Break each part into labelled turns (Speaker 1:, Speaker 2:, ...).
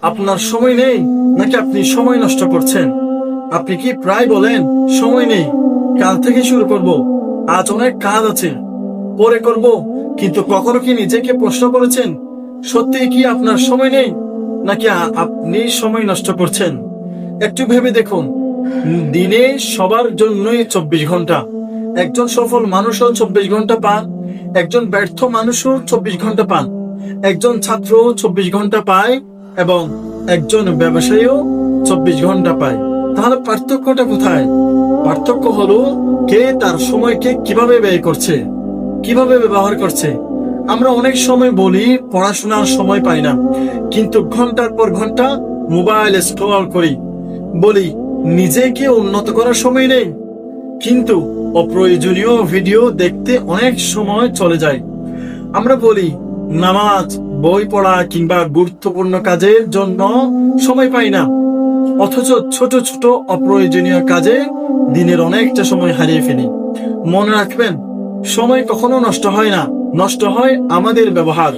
Speaker 1: আপনার সময় নেই নাকি আপনি সময় নষ্ট করছেন? আপনি কি প্রায় বলেন সময় নেই, কাল থেকে শুরু করব, আজ অনেক কাজ আছে, পরে করব, কিন্তু কখনো কি নিজেকে প্রশ্ন করেছেন সত্যিই কি আপনার সময় নেই নাকি আপনি সময় নষ্ট করছেন? একটু ভেবে দেখুন, দিনে সবার জন্যই 24 ঘন্টা। একজন সফল মানুষও 24 ঘন্টা পান, একজন ব্যর্থ মানুষও 24 ঘন্টা পান, একজন ছাত্র 24 ঘন্টা পায় এবং একজন ব্যবসায়ীও 24 ঘন্টা পায়। তাহলে পার্থক্যটা কোথায়? পার্থক্য হলো কে তার সময়কে কিভাবে ব্যয় করছে, কিভাবে ব্যবহার করছে। আমরা অনেক সময় বলি পড়াশোনার সময় পাই না, কিন্তু ঘন্টার পর ঘন্টা মোবাইল স্ক্রল করি। বলি নিজেকে উন্নত করার সময় নেই, কিন্তু অপ্রয়োজনীয় ভিডিও দেখতে অনেক সময় চলে যায়। আমরা বলি নামাজ, বই পড়া কিংবা গুরুত্বপূর্ণ কাজের জন্য সময় পাই না, অথচ ছোট ছোট অপ্রয়োজনীয় কাজে দিনের অনেকটা সময় হারিয়ে ফেলি। মনে রাখবেন, সময় কখনো নষ্ট হয় না, নষ্ট হয় আমাদের ব্যবহার।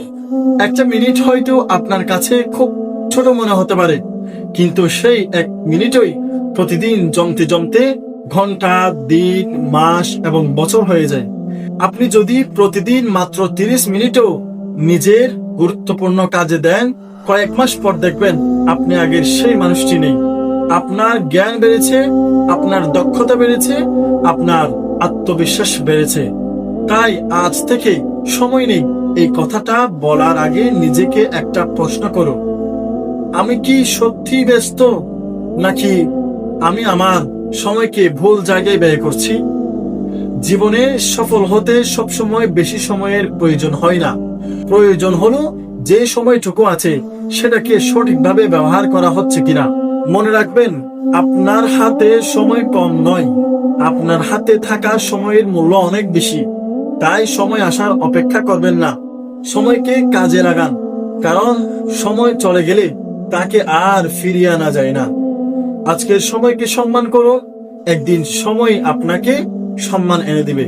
Speaker 1: একটা মিনিট হয়তো আপনার কাছে খুব ছোট মনে হতে পারে, কিন্তু সেই 1 মিনিটই প্রতিদিন জমতে জমতে ঘন্টা, দিন, মাস এবং বছর হয়ে যায়। আপনি যদি প্রতিদিন মাত্র 30 মিনিটও নিজের গুরুত্বপূর্ণ কাজে দেন, কয়েক মাস পর দেখবেন আপনি আগের সেই মানুষটি নেই। আপনার জ্ঞান বেড়েছে, আপনার দক্ষতা বেড়েছে, আপনার আত্মবিশ্বাস বেড়েছে। তাই আজ থেকে সময় নেই এই কথাটা বলার আগে নিজেকে একটা প্রশ্ন করো, আমি কি সত্যি ব্যস্ত, নাকি আমি আমার সময়কে ভুল জায়গায় ব্যয় করছি? জীবনে সফল হতে সবসময় বেশি সময়ের প্রয়োজন হয় না। প্রয়োজন হলো যে সময়টুকু আছে সেটাকে সঠিকভাবে ব্যবহার করা হচ্ছে কিনা। মনে রাখবেন, আপনার হাতে সময় কম নয়, আপনার হাতে থাকা সময়ের মূল্য অনেক বেশি। তাই সময় আসার অপেক্ষা করবেন না, সময়কে কাজে লাগান, কারণ সময় চলে গেলে তাকে আর ফিরিয়ে আনা যায় না। আজকের সময়কে সম্মান করো, একদিন সময় আপনাকে সম্মান এনে দিবে।